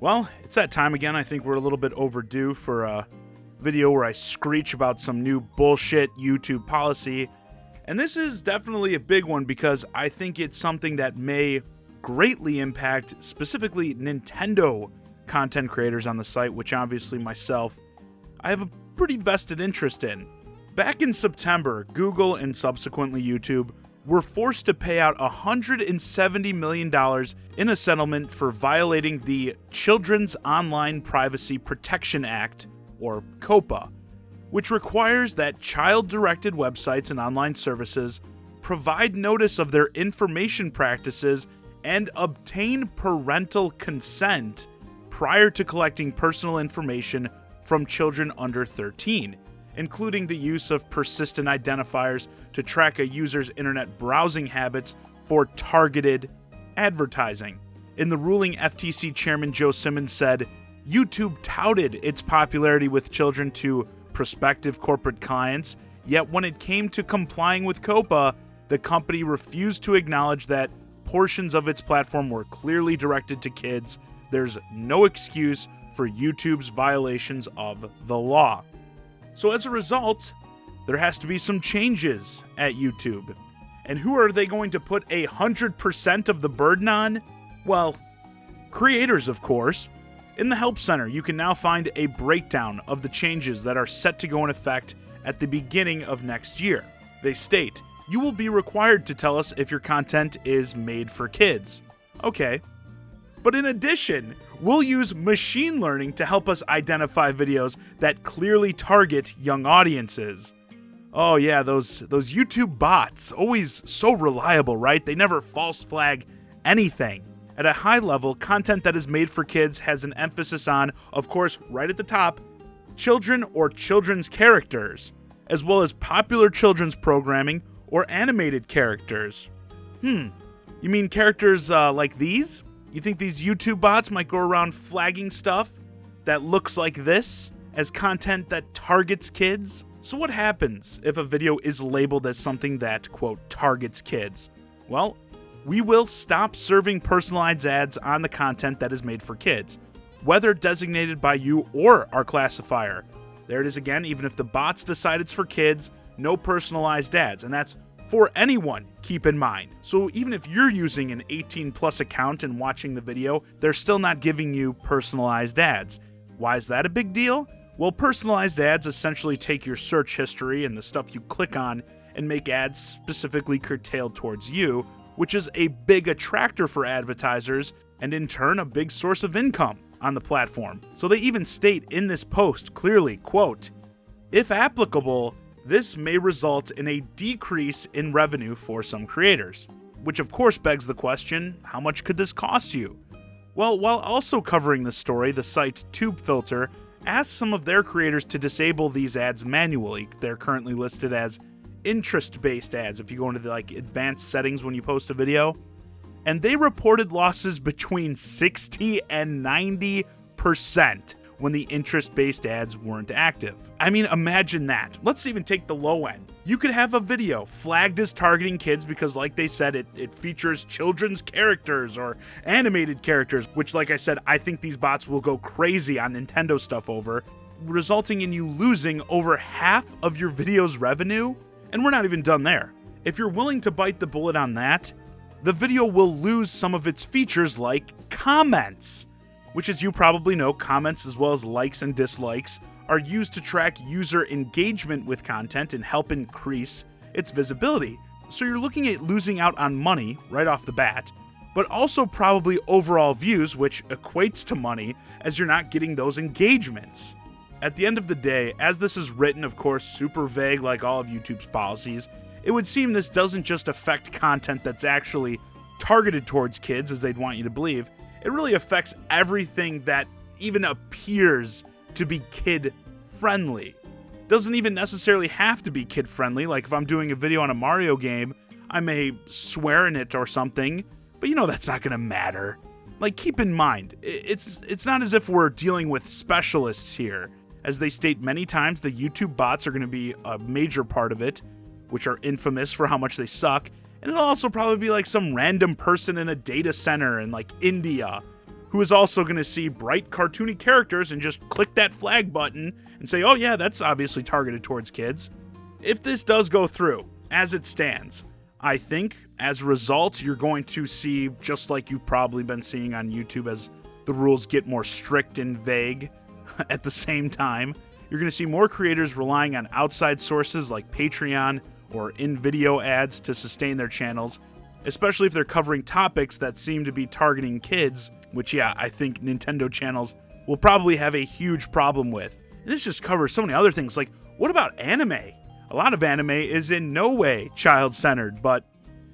Well, it's that time again. I think we're a little bit overdue for a video where I screech about some new bullshit YouTube policy. And this is definitely a big one because I think it's something that may greatly impact specifically Nintendo content creators on the site, which obviously myself, I have a pretty vested interest in. Back in September, Google and subsequently YouTube were forced to pay out $170 million in a settlement for violating the Children's Online Privacy Protection Act, or COPPA, which requires that child-directed websites and online services provide notice of their information practices and obtain parental consent prior to collecting personal information from children under 13. Including the use of persistent identifiers to track a user's internet browsing habits for targeted advertising. In the ruling, FTC Chairman Joe Simmons said, YouTube touted its popularity with children to prospective corporate clients, yet when it came to complying with COPPA, the company refused to acknowledge that portions of its platform were clearly directed to kids. There's no excuse for YouTube's violations of the law. So as a result, there has to be some changes at YouTube. And who are they going to put 100% of the burden on? Well, creators, of course. In the Help Center, you can now find a breakdown of the changes that are set to go in effect at the beginning of next year. They state, you will be required to tell us if your content is made for kids. Okay. But in addition, we'll use machine learning to help us identify videos that clearly target young audiences. Oh yeah, those YouTube bots, always so reliable, right? They never false flag anything. At a high level, content that is made for kids has an emphasis on, of course, right at the top, children or children's characters, as well as popular children's programming or animated characters. You mean characters like these? You think these YouTube bots might go around flagging stuff that looks like this as content that targets kids? So what happens if a video is labeled as something that, quote, targets kids? Well, we will stop serving personalized ads on the content that is made for kids, whether designated by you or our classifier. There it is again, even if the bots decide it's for kids, no personalized ads, and that's for anyone, keep in mind. So even if you're using an 18+ account and watching the video, they're still not giving you personalized ads. Why is that a big deal? Well, personalized ads essentially take your search history and the stuff you click on and make ads specifically curtailed towards you, which is a big attractor for advertisers and in turn a big source of income on the platform. So they even state in this post clearly, quote, if applicable, this may result in a decrease in revenue for some creators, which of course begs the question, how much could this cost you? Well, while also covering the story, the site TubeFilter asked some of their creators to disable these ads manually. They're currently listed as interest-based ads if you go into the advanced settings when you post a video, and they reported losses between 60 and 90% when the interest-based ads weren't active. I mean, imagine that. Let's even take the low end. You could have a video flagged as targeting kids because, like they said, it features children's characters or animated characters, which, like I said, I think these bots will go crazy on Nintendo stuff over, resulting in you losing over half of your video's revenue. And we're not even done there. If you're willing to bite the bullet on that, the video will lose some of its features like comments, which, as you probably know, comments as well as likes and dislikes are used to track user engagement with content and help increase its visibility. So you're looking at losing out on money right off the bat, but also probably overall views, which equates to money as you're not getting those engagements. At the end of the day, as this is written, of course, super vague like all of YouTube's policies, it would seem this doesn't just affect content that's actually targeted towards kids, as they'd want you to believe. It really affects everything that even appears to be kid-friendly. Doesn't even necessarily have to be kid-friendly. Like if I'm doing a video on a Mario game, I may swear in it or something, but you know that's not going to matter. Like, keep in mind, it's not as if we're dealing with specialists here. As they state many times, the YouTube bots are going to be a major part of it, which are infamous for how much they suck. And it'll also probably be like some random person in a data center in like India who is also going to see bright cartoony characters and just click that flag button and say, oh yeah, that's obviously targeted towards kids. If this does go through, as it stands, I think as a result, you're going to see, just like you've probably been seeing on YouTube as the rules get more strict and vague at the same time, you're going to see more creators relying on outside sources like Patreon or in-video ads to sustain their channels, especially if they're covering topics that seem to be targeting kids, which, yeah, I think Nintendo channels will probably have a huge problem with. And this just covers so many other things, like, what about anime? A lot of anime is in no way child-centered, but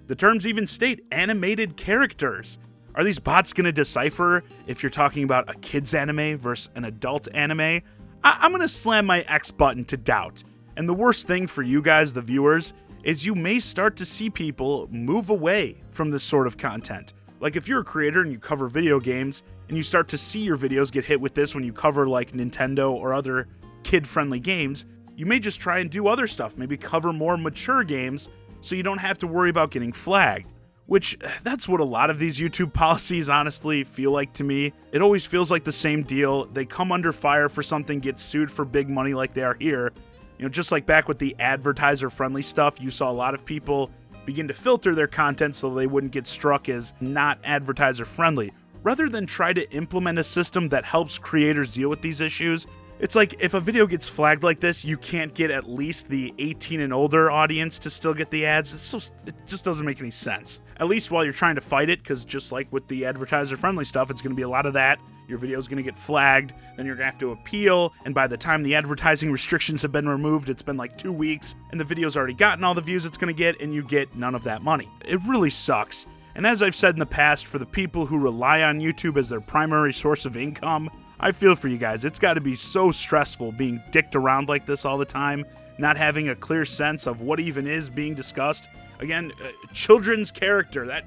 the terms even state animated characters. Are these bots going to decipher if you're talking about a kid's anime versus an adult anime? I'm going to slam my X button to doubt. And the worst thing for you guys, the viewers, is you may start to see people move away from this sort of content. Like if you're a creator and you cover video games, and you start to see your videos get hit with this when you cover like Nintendo or other kid-friendly games, you may just try and do other stuff, maybe cover more mature games so you don't have to worry about getting flagged. Which, that's what a lot of these YouTube policies honestly feel like to me. It always feels like the same deal. They come under fire for something, get sued for big money like they are here. You know, just like back with the advertiser-friendly stuff, you saw a lot of people begin to filter their content so they wouldn't get struck as not advertiser-friendly. Rather than try to implement a system that helps creators deal with these issues, it's like if a video gets flagged like this, you can't get at least the 18 and older audience to still get the ads. It just doesn't make any sense. At least while you're trying to fight it, because just like with the advertiser-friendly stuff, it's going to be a lot of that. Your video is going to get flagged, then you're going to have to appeal, and by the time the advertising restrictions have been removed, it's been like 2 weeks, and the video's already gotten all the views it's going to get, and you get none of that money. It really sucks. And as I've said in the past, for the people who rely on YouTube as their primary source of income, I feel for you guys. It's got to be so stressful being dicked around like this all the time, not having a clear sense of what even is being discussed. Again, children's character, that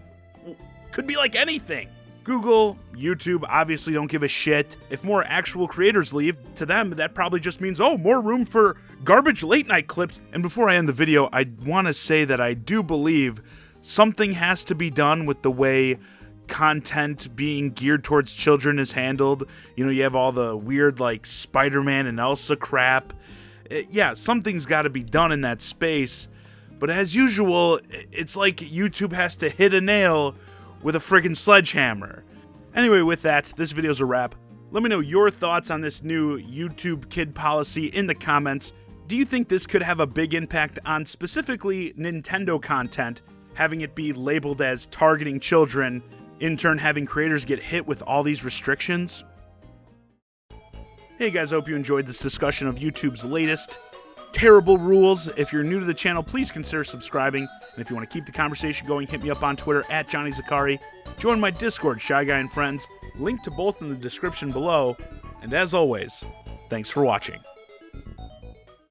could be like anything. Google, YouTube obviously don't give a shit. If more actual creators leave, to them, that probably just means, oh, more room for garbage late night clips. And before I end the video, I want to say that I do believe something has to be done with the way content being geared towards children is handled. You know, you have all the weird like Spider-Man and Elsa crap. Yeah, something's got to be done in that space. But as usual, it's like YouTube has to hit a nail with a friggin' sledgehammer. Anyway, with that, this video's a wrap. Let me know your thoughts on this new YouTube kid policy in the comments. Do you think this could have a big impact on specifically Nintendo content, having it be labeled as targeting children, in turn having creators get hit with all these restrictions? Hey guys, hope you enjoyed this discussion of YouTube's latest terrible rules. If you're new to the channel, please consider subscribing. And if you want to keep the conversation going, hit me up on Twitter at Johnny Zakari. Join my Discord, ChiGuy and Friends. Link to both in the description below. And as always, thanks for watching.